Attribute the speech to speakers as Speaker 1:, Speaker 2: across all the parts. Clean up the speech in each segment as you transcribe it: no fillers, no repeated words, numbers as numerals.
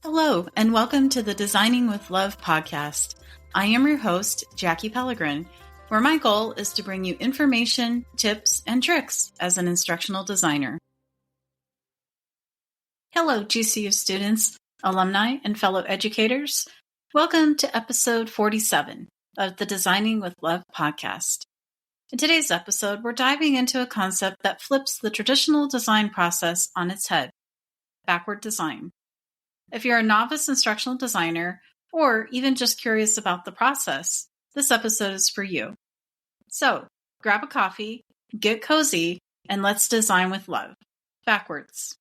Speaker 1: Hello, and welcome to the Designing with Love podcast. I am your host, Jackie Pellegrin, where my goal is to bring you information, tips, and tricks as an instructional designer. Hello, GCU students, alumni, and fellow educators. Welcome to episode 47 of the Designing with Love podcast. In today's episode, we're diving into a concept that flips the traditional design process on its head, backward design. If you're a novice instructional designer, or even just curious about the process, this episode is for you. So, grab a coffee, get cozy, and let's design with love. Backwards.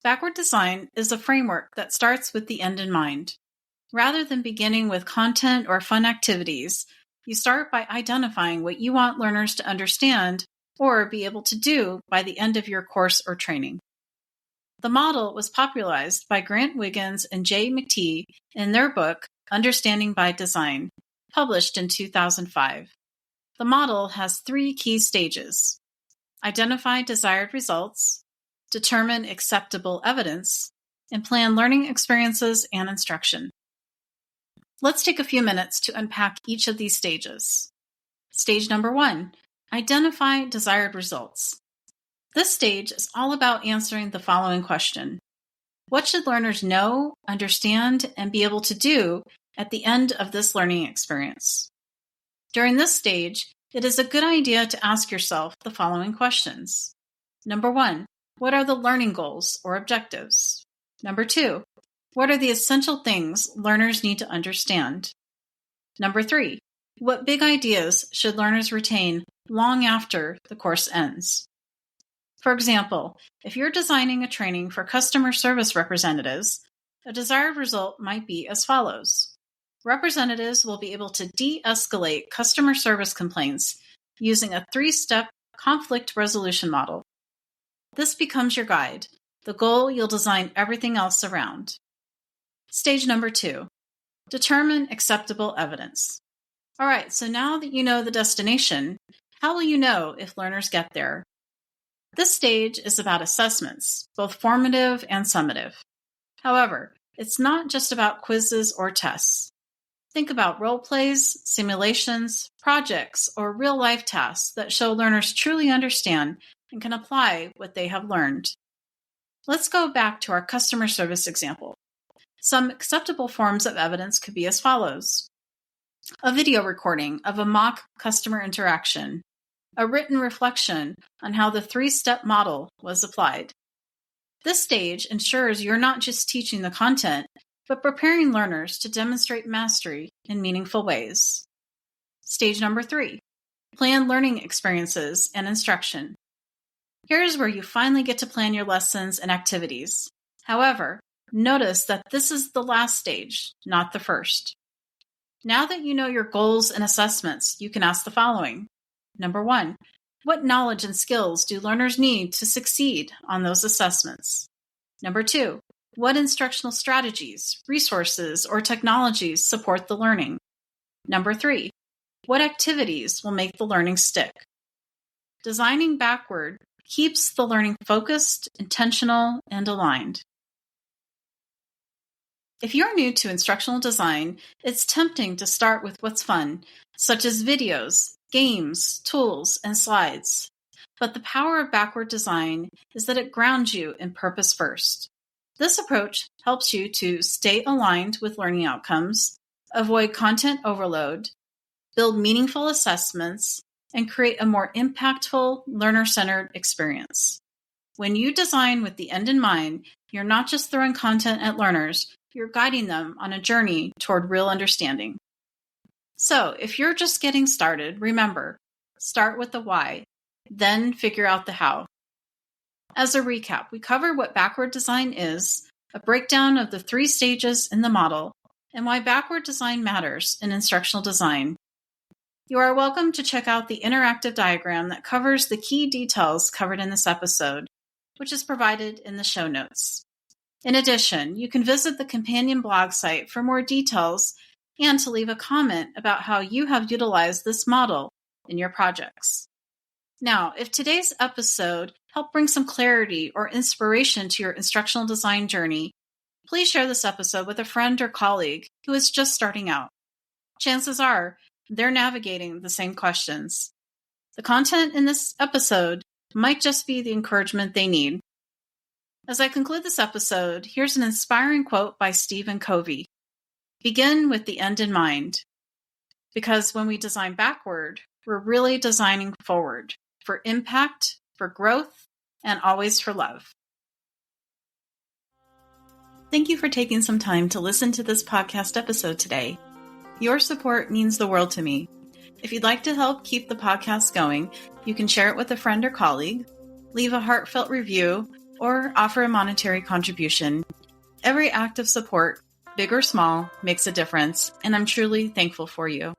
Speaker 1: Backward design is a framework that starts with the end in mind. Rather than beginning with content or fun activities, you start by identifying what you want learners to understand or be able to do by the end of your course or training. The model was popularized by Grant Wiggins and Jay McTee in their book, Understanding by Design, published in 2005. The model has 3 key stages: identify desired results, determine acceptable evidence, and plan learning experiences and instruction. Let's take a few minutes to unpack each of these stages. Stage number 1, identify desired results. This stage is all about answering the following question: what should learners know, understand, and be able to do at the end of this learning experience? During this stage, it is a good idea to ask yourself the following questions. Number 1, what are the learning goals or objectives? Number 2, what are the essential things learners need to understand? Number 3, what big ideas should learners retain long after the course ends? For example, if you're designing a training for customer service representatives, a desired result might be as follows. Representatives will be able to de-escalate customer service complaints using a 3-step conflict resolution model. This becomes your guide, the goal you'll design everything else around. Stage number 2, determine acceptable evidence. All right, so now that you know the destination, how will you know if learners get there? This stage is about assessments, both formative and summative. However, it's not just about quizzes or tests. Think about role plays, simulations, projects, or real-life tasks that show learners truly understand and can apply what they have learned. Let's go back to our customer service example. Some acceptable forms of evidence could be as follows: a video recording of a mock customer interaction, a written reflection on how the 3-step model was applied. This stage ensures you're not just teaching the content, but preparing learners to demonstrate mastery in meaningful ways. Stage number 3, plan learning experiences and instruction. Here's where you finally get to plan your lessons and activities. However, notice that this is the last stage, not the first. Now that you know your goals and assessments, you can ask the following. Number 1, what knowledge and skills do learners need to succeed on those assessments? Number 2, what instructional strategies, resources, or technologies support the learning? Number 3, what activities will make the learning stick? Designing backward keeps the learning focused, intentional, and aligned. If you're new to instructional design, it's tempting to start with what's fun, such as videos, games, tools, and slides. But the power of backward design is that it grounds you in purpose first. This approach helps you to stay aligned with learning outcomes, avoid content overload, build meaningful assessments, and create a more impactful, learner-centered experience. When you design with the end in mind, you're not just throwing content at learners, you're guiding them on a journey toward real understanding. So, if you're just getting started, remember, start with the why, then figure out the how. As a recap, we cover what backward design is, a breakdown of the 3 stages in the model, and why backward design matters in instructional design. You are welcome to check out the interactive diagram that covers the key details covered in this episode, which is provided in the show notes. In addition, you can visit the companion blog site for more details and to leave a comment about how you have utilized this model in your projects. Now, if today's episode helped bring some clarity or inspiration to your instructional design journey, please share this episode with a friend or colleague who is just starting out. Chances are they're navigating the same questions. The content in this episode might just be the encouragement they need. As I conclude this episode, here's an inspiring quote by Stephen Covey. Begin with the end in mind. Because when we design backward, we're really designing forward for impact, for growth, and always for love. Thank you for taking some time to listen to this podcast episode today. Your support means the world to me. If you'd like to help keep the podcast going, you can share it with a friend or colleague, leave a heartfelt review, or offer a monetary contribution. Every act of support, big or small, makes a difference, and I'm truly thankful for you.